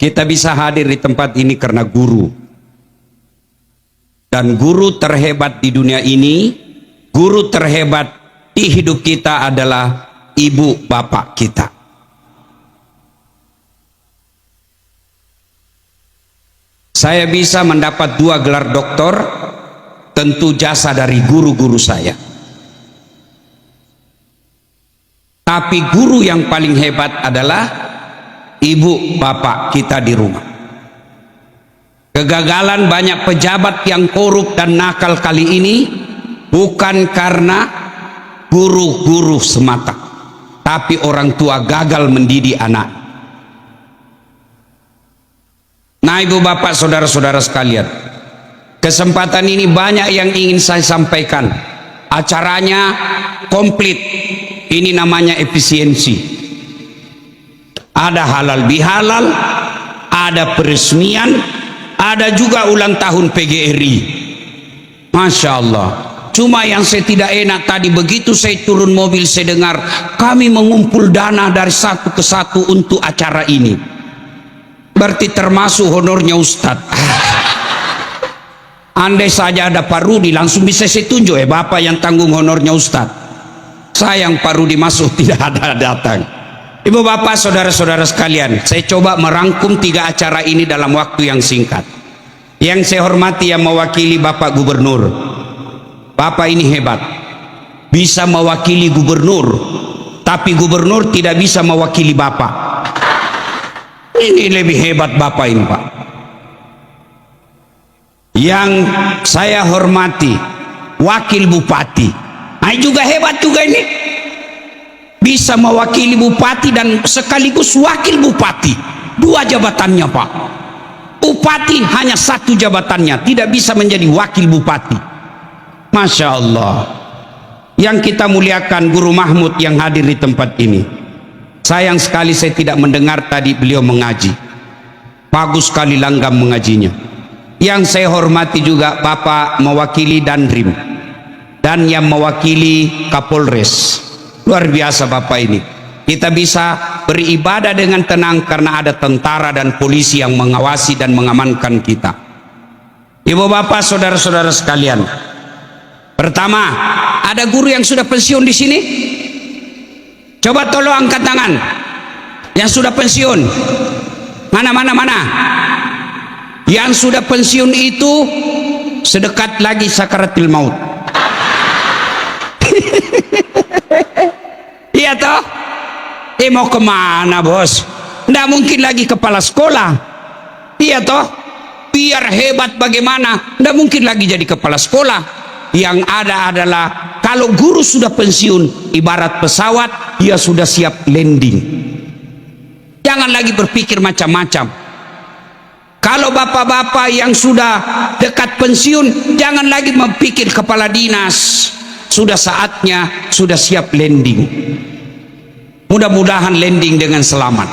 Kita bisa hadir di tempat ini karena guru. Dan guru terhebat di dunia ini, guru terhebat di hidup kita adalah ibu bapak kita. Saya bisa mendapat 2 gelar doktor, tentu jasa dari guru-guru saya. Tapi guru yang paling hebat adalah ibu bapak kita di rumah. Kegagalan banyak pejabat yang korup dan nakal kali ini bukan karena guru-guru semata, tapi orang tua gagal mendidik anak. Nah, ibu bapak saudara-saudara sekalian, kesempatan ini banyak yang ingin saya sampaikan. Acaranya komplit. Ini namanya efisiensi. Ada halal bihalal, ada peresmian, ada juga ulang tahun PGRI. Masya Allah. Cuma yang saya tidak enak tadi, begitu saya turun mobil saya dengar kami mengumpul dana dari satu ke satu untuk acara ini. Berarti termasuk honornya Ustadz. Andai saja ada Pak Rudi langsung bisa saya tunjuk, Bapak yang tanggung honornya Ustadz. Sayang Pak Rudi masuk tidak ada datang. Ibu bapak saudara-saudara sekalian, saya coba merangkum 3 acara ini dalam waktu yang singkat. Yang saya hormati yang mewakili Bapak Gubernur. Bapak ini hebat, bisa mewakili gubernur, tapi gubernur tidak bisa mewakili Bapak. Ini lebih hebat Bapak ini, Pak. Yang saya hormati Wakil Bupati, nah juga hebat juga ini, bisa mewakili Bupati dan sekaligus Wakil Bupati. 2 jabatannya, Pak. Bupati hanya 1 jabatannya, tidak bisa menjadi Wakil Bupati. Masya Allah. Yang kita muliakan Guru Mahmud yang hadir di tempat ini. Sayang sekali saya tidak mendengar tadi beliau mengaji. Bagus sekali langgam mengajinya. Yang saya hormati juga Bapak mewakili Danrim dan yang mewakili Kapolres. Luar biasa Bapak ini. Kita bisa beribadah dengan tenang karena ada tentara dan polisi yang mengawasi dan mengamankan kita. Ibu bapak saudara-saudara sekalian, pertama, ada guru yang sudah pensiun di sini? Coba tolong angkat tangan yang sudah pensiun. Mana? Yang sudah pensiun itu sedekat lagi sakaratul maut. Iya toh? Mau kemana bos? Nggak mungkin lagi kepala sekolah. Iya toh? Biar hebat bagaimana, nggak mungkin lagi jadi kepala sekolah. Yang ada adalah kalau guru sudah pensiun, ibarat pesawat, dia sudah siap landing. Jangan lagi berpikir macam-macam. Kalau bapak-bapak yang sudah dekat pensiun, jangan lagi berpikir kepala dinas. Sudah saatnya, sudah siap landing. Mudah-mudahan landing dengan selamat.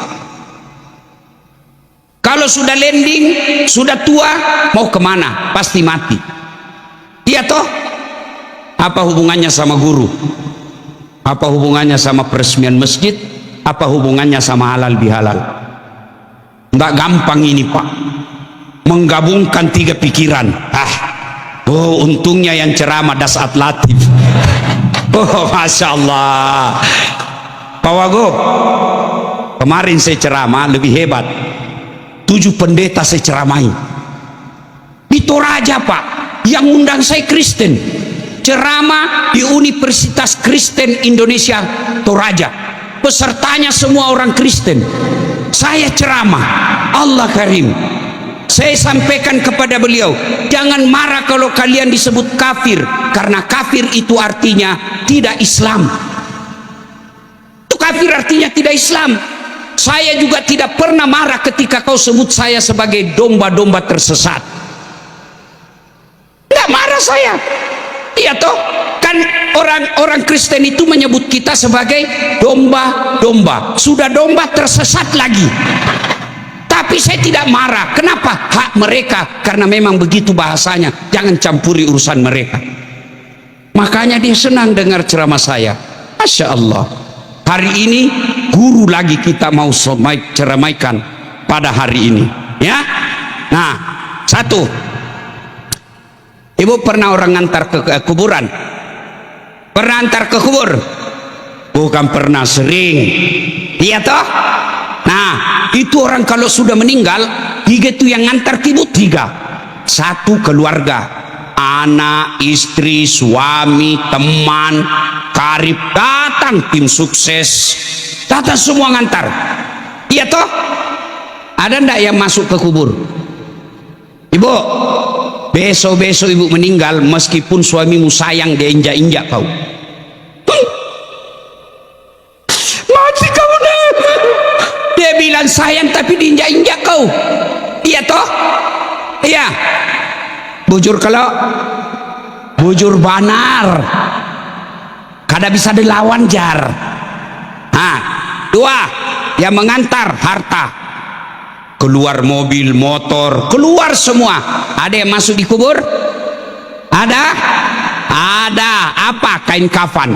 Kalau sudah landing, sudah tua, mau kemana? Pasti mati. Iya toh? Apa hubungannya sama guru? Apa hubungannya sama peresmian masjid? Apa hubungannya sama halal bihalal? Nggak gampang ini Pak, menggabungkan 3 pikiran. Oh untungnya yang ceramah Dasat Latif. Oh Masya Allah. Pak Wagub, kemarin saya ceramah lebih hebat. 7 pendeta saya ceramahi di Toraja Pak, yang undang saya Kristen, ceramah di Universitas Kristen Indonesia Toraja, pesertanya semua orang Kristen. Saya ceramah, Allah Karim, saya sampaikan kepada beliau, jangan marah kalau kalian disebut kafir, karena kafir itu artinya tidak Islam. Itu kafir artinya tidak Islam. Saya juga tidak pernah marah ketika kau sebut saya sebagai domba-domba tersesat. Tidak marah saya. Iya toh? Kan orang Kristen itu menyebut kita sebagai domba-domba. Sudah domba tersesat lagi. Tapi saya tidak marah. Kenapa? Hak mereka. Karena memang begitu bahasanya. Jangan campuri urusan mereka. Makanya dia senang dengar ceramah saya. Masya Allah. Hari ini guru lagi kita mau ceramaikan. pada hari ini, ya. Nah, satu, ibu pernah orang ngantar ke kuburan? Pernah antar ke kubur? Bukan pernah, sering. Iya toh? Nah, itu orang kalau sudah meninggal, 3 itu yang ngantar ibu, 3. 1 keluarga, anak, istri, suami, teman, karib, datang tim sukses, datang semua ngantar. Iya toh? Ada ndak yang masuk ke kubur? Ibu, besok-besok ibu meninggal, meskipun suamimu sayang, dia injak-injak kau. Mati kau dah. Dia bilang sayang tapi diinjak-injak kau. Iya toh? Iya. Bujur kalau bujur banar, kada bisa dilawan jar. Nah, 2 yang mengantar harta, keluar mobil, motor, keluar semua. Ada yang masuk di kubur? Ada? Ada. Apa? Kain kafan.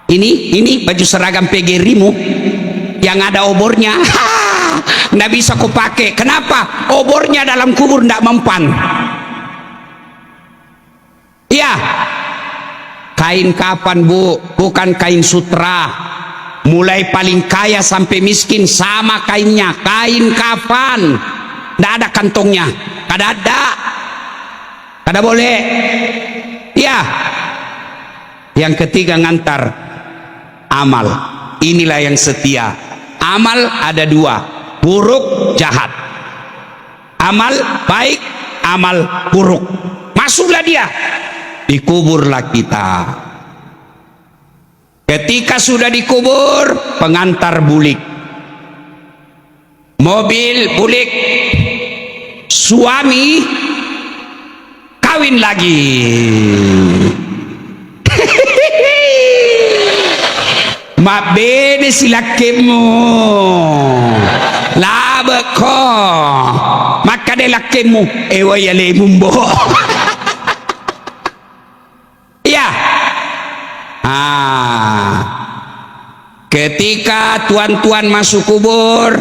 Ini baju seragam PGRI-mu yang ada obornya. Nggak bisa kau pakai. Kenapa? Obornya dalam kubur nggak mempan. Iya. Kain kafan, Bu, bukan kain sutra. Mulai paling kaya sampai miskin sama kainnya, kain kafan. Nggak ada kantongnya, kada ada, kada boleh. Ya. Yang ketiga ngantar amal. Inilah yang setia. Amal ada 2, buruk, jahat. Amal baik, amal buruk. Masuklah dia, dikuburlah kita. Ketika sudah dikubur, pengantar bulik, mobil bulik, suami kawin lagi. Ma bene si lakkemu labe ko maka de lakkemu ewayale mumbo. Iya. Ketika tuan-tuan masuk kubur,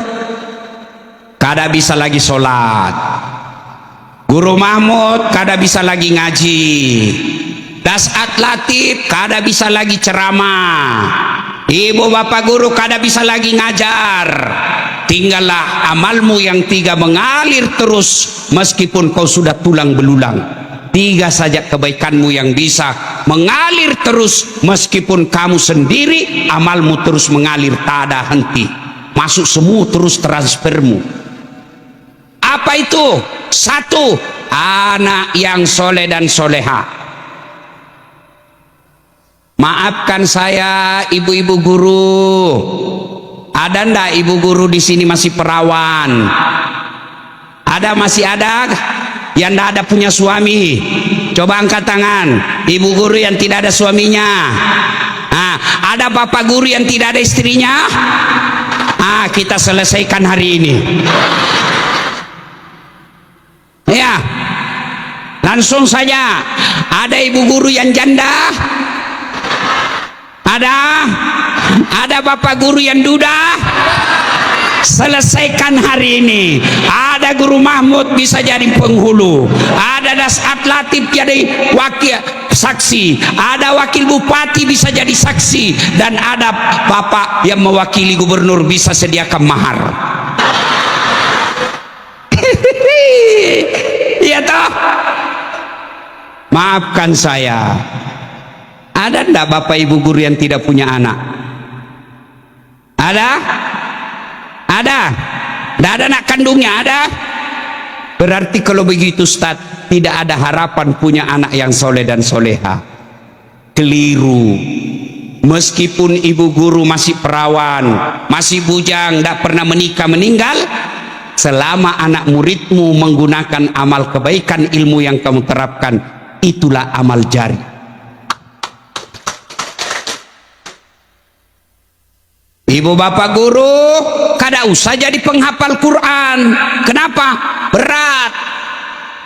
kada bisa lagi sholat. Guru Mahmud kada bisa lagi ngaji. Dasat Latif kada bisa lagi ceramah. Ibu bapak guru kada bisa lagi ngajar. Tinggallah amalmu yang 3 mengalir terus meskipun kau sudah tulang belulang. 3 saja kebaikanmu yang bisa mengalir terus meskipun kamu sendiri amalmu terus mengalir tak ada henti, masuk semua terus transfermu. Apa itu? 1, anak yang soleh dan soleha. Maafkan saya ibu-ibu guru, ada ndak ibu guru di sini masih perawan? Ada, masih ada yang tidak ada punya suami? Coba angkat tangan. Ibu guru yang tidak ada suaminya. Ada bapak guru yang tidak ada istrinya? Kita selesaikan hari ini. Ya, langsung saja. Ada ibu guru yang janda? Ada bapak guru yang duda? Selesaikan hari ini. Ada Guru Mahmud bisa jadi penghulu, ada Dasat Latif jadi wakil saksi, ada wakil bupati bisa jadi saksi, dan ada bapak yang mewakili gubernur bisa sediakan mahar. Iya toh? Maafkan saya, ada enggak bapak ibu guru yang tidak punya anak? Ada? Ada? Tidak ada anak kandungnya? Ada? Berarti kalau begitu Ustaz, tidak ada harapan punya anak yang soleh dan soleha. Keliru. Meskipun ibu guru masih perawan, masih bujang, tidak pernah menikah, meninggal, selama anak muridmu menggunakan amal kebaikan ilmu yang kamu terapkan, itulah amal jari. Ibu bapak guru kada usah jadi penghafal Quran. Kenapa? Berat.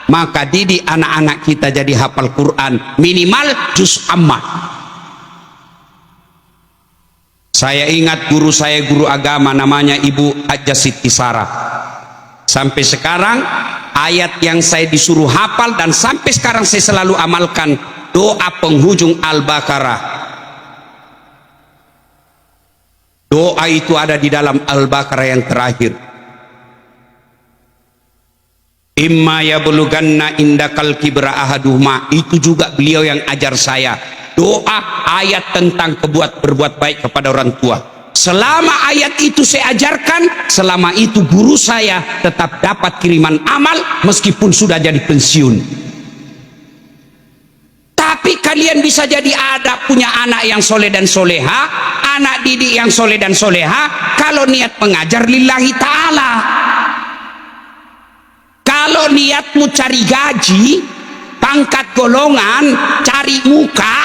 Maka didik anak-anak kita jadi hafal Quran, minimal juz ammah. Saya ingat guru saya, guru agama, namanya Ibu Hajah Siti Sarah. Sampai sekarang ayat yang saya disuruh hafal dan sampai sekarang saya selalu amalkan, doa penghujung Al-Baqarah. Doa itu ada di dalam Al-Baqarah yang terakhir. Imma yablughanna indakal kibra ahaduhuma, itu juga beliau yang ajar saya. Doa ayat tentang berbuat baik kepada orang tua. Selama ayat itu saya ajarkan, selama itu guru saya tetap dapat kiriman amal meskipun sudah jadi pensiun. Tapi kalian bisa jadi ada punya anak yang soleh dan soleha, anak didik yang soleh dan soleha, kalau niat mengajar lillahi ta'ala. Kalau niatmu cari gaji, pangkat golongan, cari muka,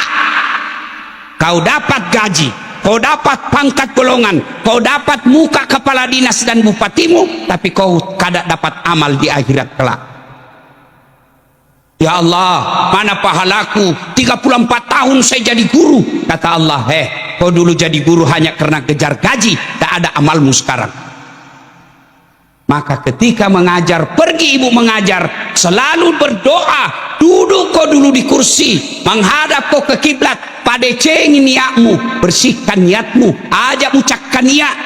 kau dapat gaji, kau dapat pangkat golongan, kau dapat muka kepala dinas dan bupatimu, tapi kau kada dapat amal di akhirat kelak. Ya Allah, mana pahalaku? 34 tahun saya jadi guru. Kata Allah, kau dulu jadi guru hanya karena kejar gaji, tak ada amalmu sekarang. Maka ketika mengajar, pergi ibu mengajar, selalu berdoa. Duduk kau dulu di kursi, menghadap kau ke kiblat, padecengin niatmu, bersihkan niatmu, ajak ucapkan niat.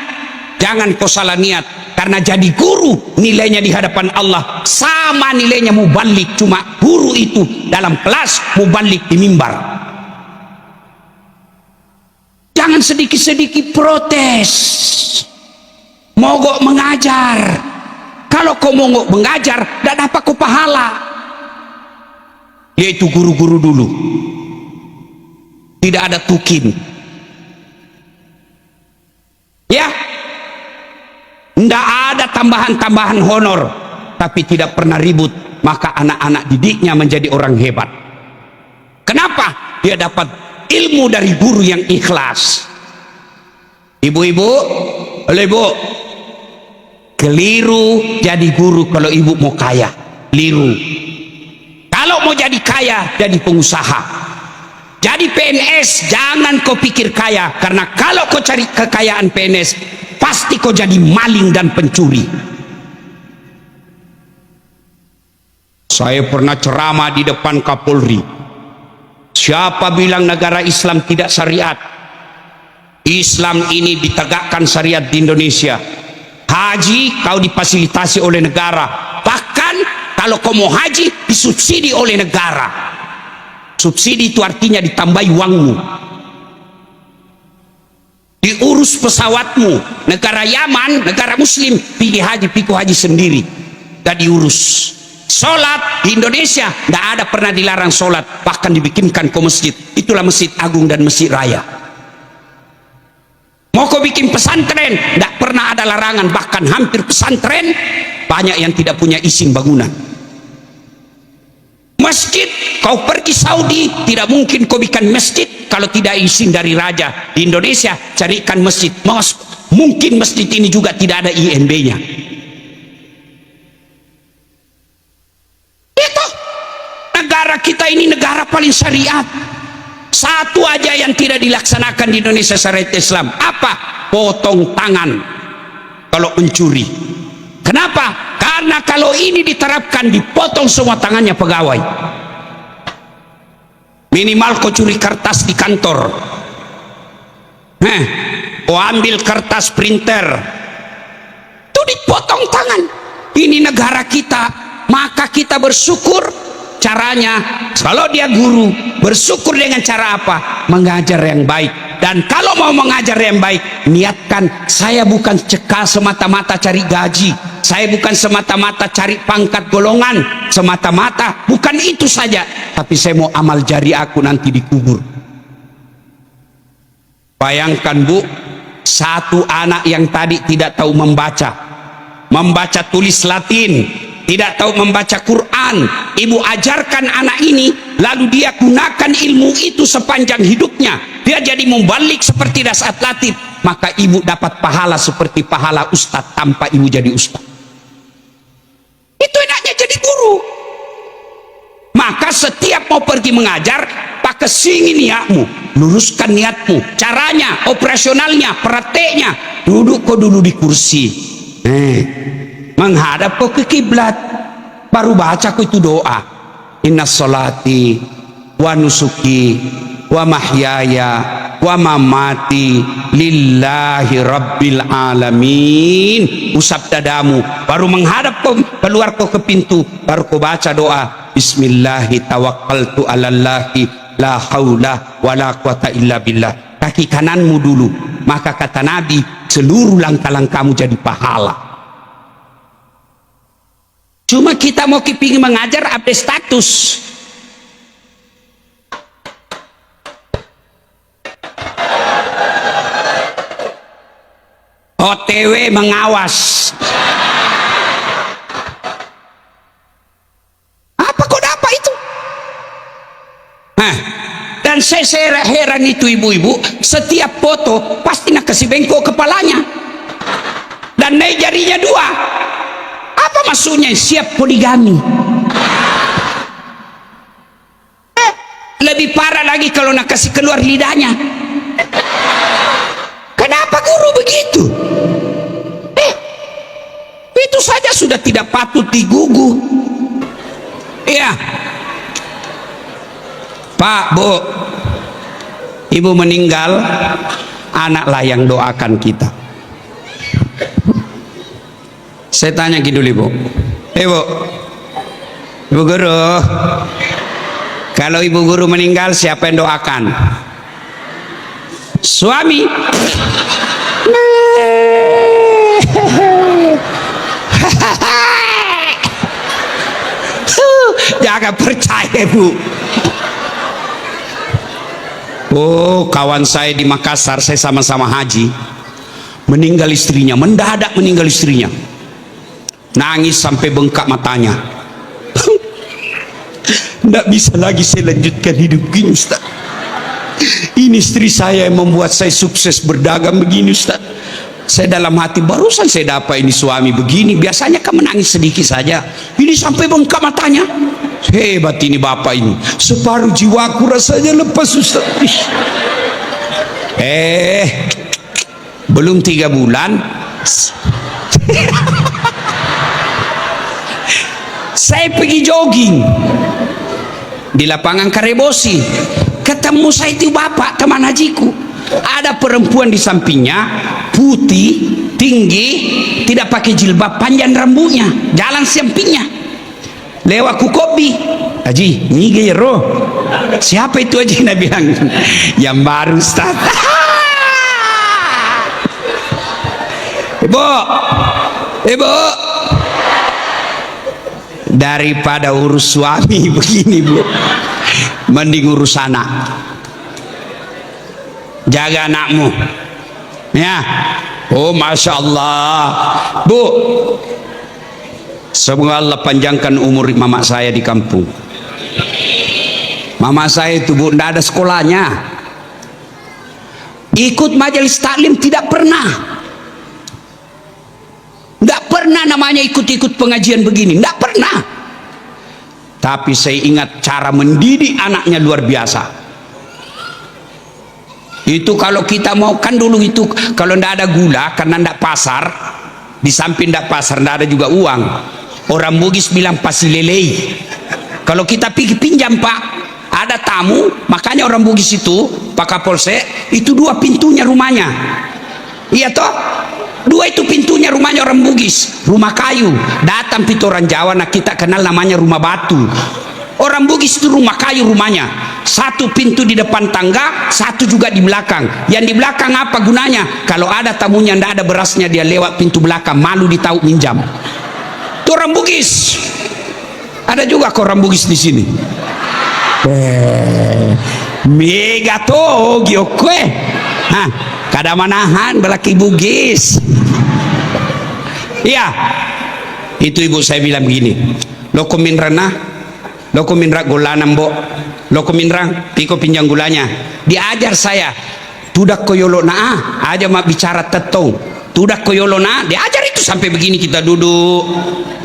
Jangan kau salah niat, karena jadi guru nilainya di hadapan Allah sama nilainya mubalik, cuma guru itu dalam kelas, mubalik di mimbar. Jangan sedikit-sedikit protes, mogok mengajar. Kalau kau mogok mengajar, tidak dapat kau pahala. Yaitu guru-guru dulu, tidak ada tukin, ya, tidak ada tambahan-tambahan honor, tapi tidak pernah ribut. Maka anak-anak didiknya menjadi orang hebat. Kenapa? Dia dapat ilmu dari guru yang ikhlas. Ibu-ibu, oleh ibu, keliru jadi guru kalau ibu mau kaya, keliru. Kalau mau jadi kaya, jadi pengusaha. Jadi PNS, jangan kau pikir kaya, karena kalau kau cari kekayaan PNS, pasti kau jadi maling dan pencuri. Saya pernah ceramah di depan Kapolri. Siapa bilang negara Islam tidak syariat? Islam ini ditegakkan syariat di Indonesia. Haji kau difasilitasi oleh negara, bahkan kalau kau mau haji disubsidi oleh negara. Subsidi itu artinya ditambahi uangmu, diurus pesawatmu. Negara Yaman, negara muslim, pilih haji, pikul haji sendiri, gak diurus. Sholat di Indonesia gak ada pernah dilarang sholat, bahkan dibikinkan ke masjid. Itulah Masjid Agung dan Masjid Raya. Mau kau bikin pesantren, tidak pernah ada larangan, bahkan hampir pesantren banyak yang tidak punya izin bangunan. Masjid, kau pergi Saudi, tidak mungkin kau bikin masjid kalau tidak izin dari raja. Di Indonesia carikan masjid, mungkin masjid ini juga tidak ada INB-nya. Itu negara kita ini negara paling syariat. Satu aja yang tidak dilaksanakan di Indonesia syariat Islam, apa? Potong tangan kalau mencuri. Kenapa? Karena kalau ini diterapkan, dipotong semua tangannya pegawai. Minimal kau curi kertas di kantor, kau ambil kertas printer, itu dipotong tangan. Ini negara kita, maka kita bersyukur. Caranya, kalau dia guru, bersyukur dengan cara apa? Mengajar yang baik. Dan kalau mau mengajar yang baik, niatkan, saya bukan cekal semata-mata cari gaji, saya bukan semata-mata cari pangkat golongan, semata-mata bukan itu saja, tapi saya mau amal jari aku nanti dikubur. Bayangkan bu, satu anak yang tadi tidak tahu membaca tulis Latin, tidak tahu membaca Quran, ibu ajarkan anak ini, lalu dia gunakan ilmu itu sepanjang hidupnya, dia jadi membalik seperti dasar Latin, maka ibu dapat pahala seperti pahala ustadz tanpa ibu jadi ustadz. Itu enaknya jadi guru. Maka setiap mau pergi mengajar, maka kesingi niatmu, luruskan niatmu, caranya, operasionalnya, prakteknya. Duduk kau dulu di kursi, menghadap kau ke kiblat, baru baca kau itu doa. Inna sholati wa nusuki wa mahyaya wa mamati lillahi rabbil alamin. Usap dadamu, baru menghadap kau, keluar kau ke pintu, baru kau baca doa. Bismillahi tawakkaltu alallahi la haula wa la quwata illa billah. Kaki kananmu dulu, maka kata Nabi, seluruh langkah-langkahmu jadi pahala. Cuma kita mau kepingin mengajar update status. OTW mengawas. Apa kau dapat itu? Dan saya heran itu ibu-ibu, setiap foto pasti nak kasih bengkok kepalanya dan naik jarinya 2. Apa maksudnya? Siap poligami. Lebih parah lagi kalau nak kasih keluar lidahnya. Kenapa guru begitu? Itu saja sudah tidak patut digugu. Iya, Pak, Bu, ibu meninggal, anaklah yang doakan kita. Saya tanya gitu dulu, Ibu, Ibu Guru, kalau Ibu Guru meninggal siapa yang doakan? Suami. Jangan percaya, Bu. Oh, kawan saya di Makassar, saya sama-sama haji, meninggal istrinya, mendadak meninggal istrinya, nangis sampai bengkak matanya. Tidak bisa lagi saya lanjutkan hidup gini, Ustaz. Ini istri saya yang membuat saya sukses berdagang begini, Ustaz. Saya dalam hati, barusan saya dapat ini suami begini, biasanya kan menangis sedikit saja, ini sampai bengkak matanya. Hebat ini bapak ini, separuh jiwaku rasanya lepas, Ustaz. Belum 3 bulan saya pergi jogging di lapangan Karebosi, ketemu saya itu bapak teman hajiku, ada perempuan di sampingnya, putih, tinggi, tidak pakai jilbab, panjang rambutnya, jalan sampingnya, lewat ku kopi. Haji, ini gero. Siapa itu Haji? Nabi bilang, yang baru, Ustaz. Ibu, daripada urus suami begini, Bu, mending urus anak. Jaga anakmu, ya. Oh, masya Allah, Bu. Semoga Allah panjangkan umur mama saya di kampung. Mama saya itu, Bu, tidak ada sekolahnya, ikut majelis taklim tidak pernah. Tidak pernah namanya ikut-ikut pengajian begini, tidak pernah. Tapi saya ingat cara mendidik anaknya luar biasa. Itu kalau kita mau, kan dulu itu kalau tidak ada gula karena tidak pasar, di samping tidak pasar tidak ada juga uang, orang Bugis bilang pasilelei. Kalau kita pergi pinjam, Pak, ada tamu, makanya orang Bugis itu Pak Kapolsek itu 2 pintunya rumahnya, iya toh, 2 itu pintunya rumahnya orang Bugis, rumah kayu. Datang pintu orang Jawa, nah kita kenal namanya rumah batu. Orang Bugis itu rumah kayu rumahnya, 1 pintu di depan tangga, 1 juga di belakang. Yang di belakang apa gunanya? Kalau ada tamunya tidak ada berasnya, dia lewat pintu belakang, malu ditahu minjam. Itu orang Bugis. Ada juga kok orang Bugis di sini. Mega to giokwe. Hah, kada manahan belaki Bugis. Iya, itu ibu saya bilang begini, loko minrana, loko minra gulana mbok, loko minrang piko pinjang gulanya. Diajar saya, tudak koyolo na aja mak bicara tetong, tudak koyolo na, diajar itu sampai begini kita duduk.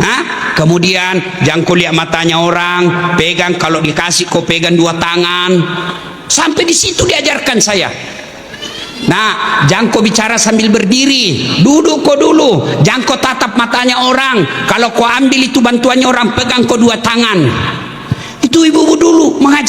Hah? Kemudian jangan kau lihat matanya orang, pegang, kalau dikasih kau pegang 2 tangan. Sampai di situ diajarkan saya. Nah, jangan kau bicara sambil berdiri, duduk kau dulu, jangan kau tatap matanya orang. Kalau kau ambil itu bantuannya orang, pegang kau dua tangan. Itu ibu-ibu dulu mengajar